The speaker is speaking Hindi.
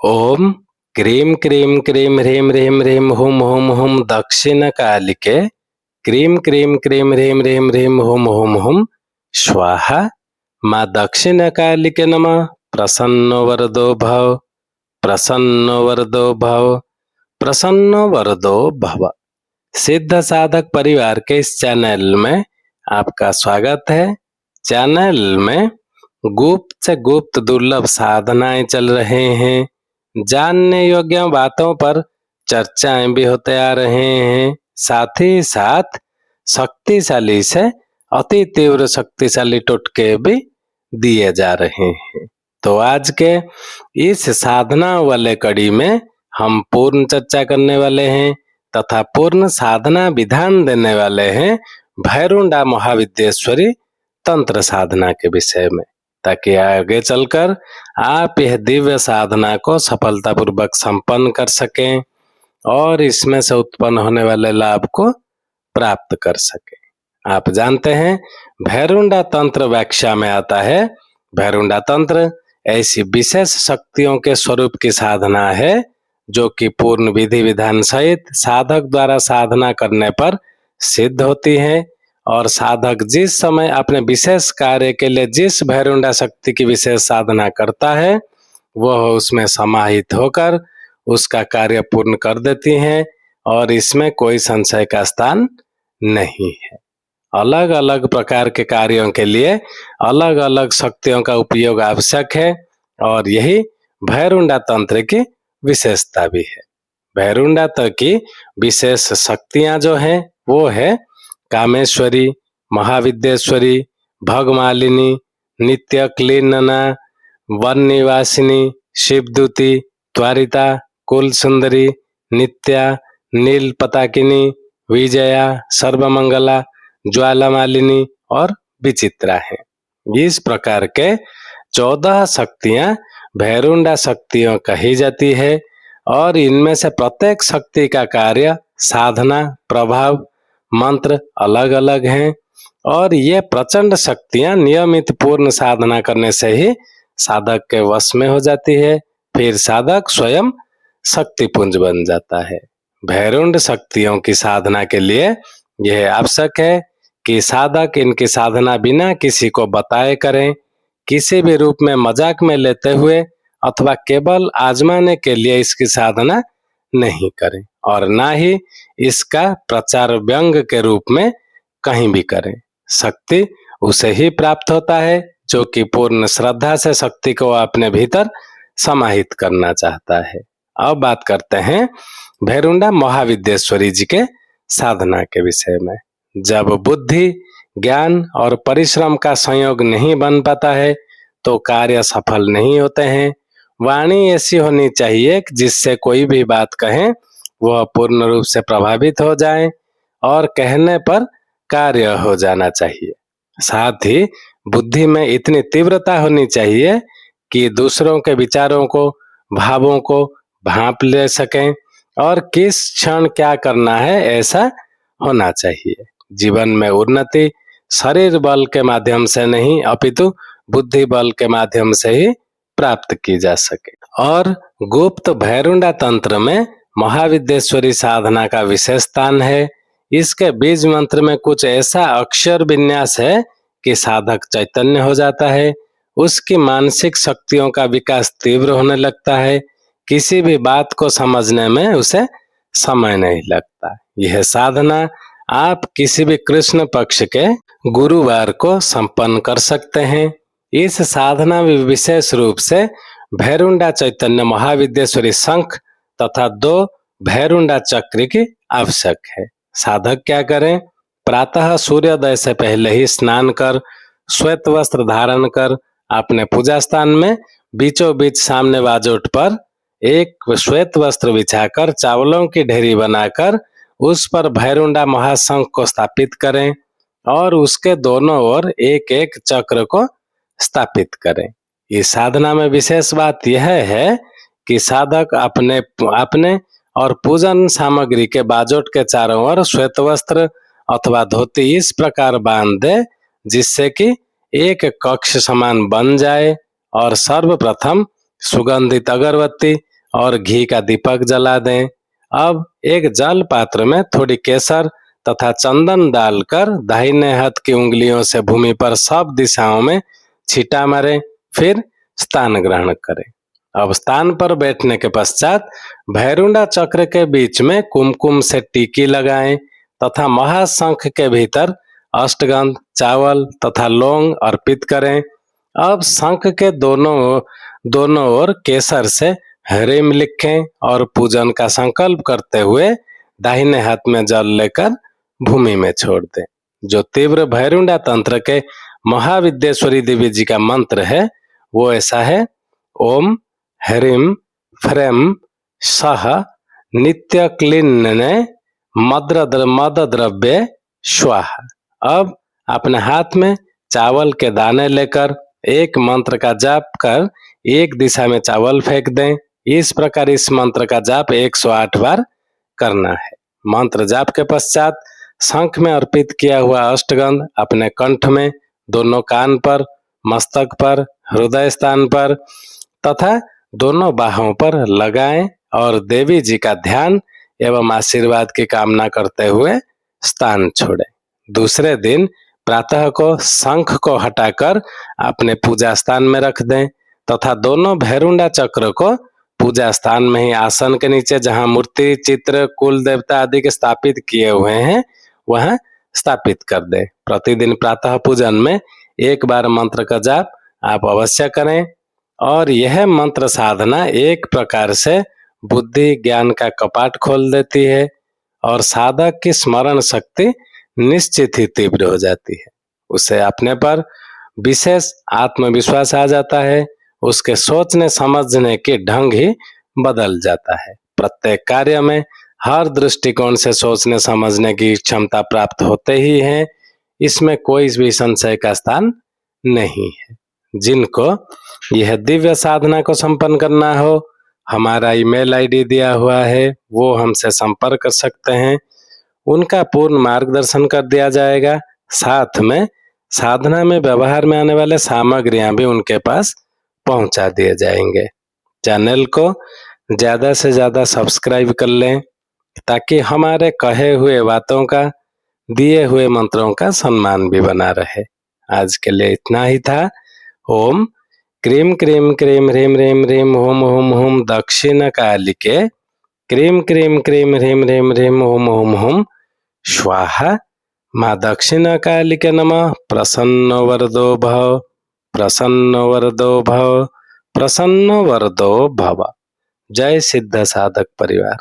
ओम क्रीं क्रीं क्रीं ह्रीं ह्रीं ह्रीं हुम हुम हुम दक्षिणकालिके क्रीं क्रीं क्रीं ह्रीं ह्रीं ह्रीं हुम हुम हुम स्वाहा। माँ दक्षिणकालिके नमः। प्रसन्नो वरदो भव, प्रसन्नो वरदो भव, प्रसन्नो वरदो भव। सिद्ध साधक परिवार के इस चैनल में आपका स्वागत है। चैनल में गुप्त से गुप्त दुर्लभ साधनाएं चल रहे हैं। जानने योग्य बातों पर चर्चाएं भी होते आ रहे हैं। साथ ही साथ शक्तिशाली से अति तीव्र शक्तिशाली टोटके भी दिए जा रहे हैं। तो आज के इस साधना वाले कड़ी में हम पूर्ण चर्चा करने वाले हैं तथा पूर्ण साधना विधान देने वाले हैं भैरुंडा महाविद्येश्वरी तंत्र साधना के विषय में, ताकि आगे चलकर आप यह दिव्य साधना को सफलतापूर्वक संपन्न कर सकें और इसमें से उत्पन्न होने वाले लाभ को प्राप्त कर सकें। आप जानते हैं भैरुंडा तंत्र व्याख्या में आता है, भैरुंडा तंत्र ऐसी विशेष शक्तियों के स्वरूप की साधना है जो कि पूर्ण विधि विधान सहित साधक द्वारा साधना करने पर सिद्ध होती है और साधक जिस समय अपने विशेष कार्य के लिए जिस भैरुंडा शक्ति की विशेष साधना करता है वह उसमें समाहित होकर उसका कार्य पूर्ण कर देती हैं और इसमें कोई संशय का स्थान नहीं है। अलग अलग प्रकार के कार्यों के लिए अलग अलग शक्तियों का उपयोग आवश्यक है और यही भैरुंडा तंत्र की विशेषता भी है। भैरुंडा तंत्र की विशेष शक्तियां जो हैं वो है कामेश्वरी, महाविद्येश्वरी, भगमालिनी, नित्य क्लीनना, वन निवासिनी, शिवदूती, त्वरिता, कुल सुंदरी, नित्या, नील पताकिनी, विजया, सर्वमंगला, ज्वालामालिनी और विचित्रा है। इस प्रकार के 14 शक्तियां भैरुंडा शक्तियों कही जाती है और इनमें से प्रत्येक शक्ति का कार्य, साधना, प्रभाव, मंत्र अलग अलग हैं और ये प्रचंड शक्तियां नियमित पूर्ण साधना करने से ही साधक के वश में हो जाती है। फिर साधक स्वयं शक्तिपुंज बन जाता है। भैरुंड शक्तियों की साधना के लिए यह आवश्यक है कि साधक इनकी साधना बिना किसी को बताए करें, किसी भी रूप में मजाक में लेते हुए अथवा केवल आजमाने के लिए इसकी साधना नहीं करें और ना ही इसका प्रचार व्यंग के रूप में कहीं भी करें। शक्ति उसे ही प्राप्त होता है जो कि पूर्ण श्रद्धा से शक्ति को अपने भीतर समाहित करना चाहता है। अब बात करते हैं भैरुंडा महाविद्येश्वरी जी के साधना के विषय में। जब बुद्धि, ज्ञान और परिश्रम का संयोग नहीं बन पाता है तो कार्य सफल नहीं होते हैं। वाणी ऐसी होनी चाहिए जिससे कोई भी बात कहें वह पूर्ण रूप से प्रभावित हो जाए और कहने पर कार्य हो जाना चाहिए। साथ ही बुद्धि में इतनी तीव्रता होनी चाहिए कि दूसरों के विचारों को, भावों को भांप ले सकें और किस क्षण क्या करना है ऐसा होना चाहिए। जीवन में उन्नति शरीर बल के माध्यम से नहीं अपितु बुद्धि बल के माध्यम से ही प्राप्त की जा सके। और गुप्त भैरुंडा तंत्र में महाविद्येश्वरी साधना का विशेष स्थान है। इसके बीज मंत्र में कुछ ऐसा अक्षर विन्यास है कि साधक चैतन्य हो जाता है, उसकी मानसिक शक्तियों का विकास तीव्र होने लगता है, किसी भी बात को समझने में उसे समय नहीं लगता। यह साधना आप किसी भी कृष्ण पक्ष के गुरुवार को संपन्न कर सकते हैं। इस साधना में विशेष रूप से भैरुंडा चैतन्य महाविद्येश्वरी शंख तथा 2 भैरुंडा चक्र की आवश्यक है। साधक क्या करें? प्रातः सूर्योदय से पहले ही स्नान कर श्वेत वस्त्र धारण कर अपने पूजा स्थान में बीचों बीच सामने बाजोट पर एक श्वेत वस्त्र बिछाकर चावलों की ढेरी बनाकर उस पर भैरुंडा महाशंख को स्थापित करें और उसके दोनों ओर एक एक चक्र को स्थापित करें। इस साधना में विशेष बात यह है कि साधक अपने और पूजन सामग्री के बाजोट के चारों ओर श्वेत वस्त्र अथवा धोती इस प्रकार बांध दे जिससे कि एक कक्ष समान बन जाए और सर्वप्रथम सुगंधित अगरबत्ती और घी का दीपक जला दें। अब एक जल पात्र में थोड़ी केसर तथा चंदन डालकर दाहिने हाथ की उंगलियों से भूमि पर सब दिशाओं में छींटा मारें, फिर स्थान ग्रहण करें। अब स्थान पर बैठने के पश्चात भैरुंडा चक्र के बीच में कुमकुम से टीकी लगाएं तथा महाशंख के भीतर अष्टगंध, चावल तथा लौंग अर्पित करें। अब शंख के दोनों ओर केसर से ह्रीम लिखें और पूजन का संकल्प करते हुए दाहिने हाथ में जल लेकर भूमि में छोड़ दें। जो तीव्र भैरुंडा तंत्र के महाविद्येश्वरी देवी जी का मंत्र है वो ऐसा है: ओम ह्रीम फ्रेम सह नित्य क्लीन्ने मद द्रव्य स्वाहा। अब अपने हाथ में चावल के दाने लेकर एक मंत्र का जाप कर एक दिशा में चावल फेंक दें। इस प्रकार इस मंत्र का जाप 108 बार करना है। मंत्र जाप के पश्चात शंख में अर्पित किया हुआ अष्टगंध अपने कंठ में, दोनों कान पर, मस्तक पर, हृदय स्थान पर तथा दोनों बाहों पर लगाएं और देवी जी का ध्यान एवं आशीर्वाद की कामना करते हुए स्थान छोड़ें। दूसरे दिन प्रातः को शंख को हटाकर अपने पूजा स्थान में रख दें तथा दोनों भैरुंडा चक्र को पूजा स्थान में ही आसन के नीचे जहां मूर्ति, चित्र, कुल देवता आदि के स्थापित किए हुए हैं वहां स्थापित कर दें। प्रतिदिन प्रातः पूजन में एक बार मंत्र का जाप आप अवश्य करें और यह मंत्र साधना एक प्रकार से बुद्धि ज्ञान का कपाट खोल देती है और साधक की स्मरण शक्ति निश्चित ही तीव्र हो जाती है। उसे अपने पर विशेष आत्मविश्वास आ जाता है। उसके सोचने समझने के ढंग ही बदल जाता है। प्रत्येक कार्य में हर दृष्टिकोण से सोचने समझने की क्षमता प्राप्त होते ही है। इसमें कोई भी संशय का स्थान नहीं है। जिनको यह दिव्य साधना को संपन्न करना हो, हमारा ईमेल आईडी दिया हुआ है, वो हमसे संपर्क कर सकते हैं। उनका पूर्ण मार्गदर्शन कर दिया जाएगा। साथ में साधना में व्यवहार में आने वाले सामग्रियां भी उनके पास पहुंचा दिए जाएंगे। चैनल को ज्यादा से ज्यादा सब्सक्राइब कर लें ताकि हमारे कहे हुए बातों का, दिए हुए मंत्रों का सम्मान भी बना रहे। आज के लिए इतना ही था। ओम क्रीम क्रीम क्रीम ह्रीम ह्रीम ह्रीम ओम ओम ओम दक्षिण कालिके क्रीम क्रीम क्रीम ह्रीम ह्रीम ह्रीम ओम ओम ओम स्वाहा। माँ दक्षिण कालिके नमः। प्रसन्न वरदो भव, प्रसन्न वरदो भव, प्रसन्न वरदो भव। जय सिद्ध साधक परिवार।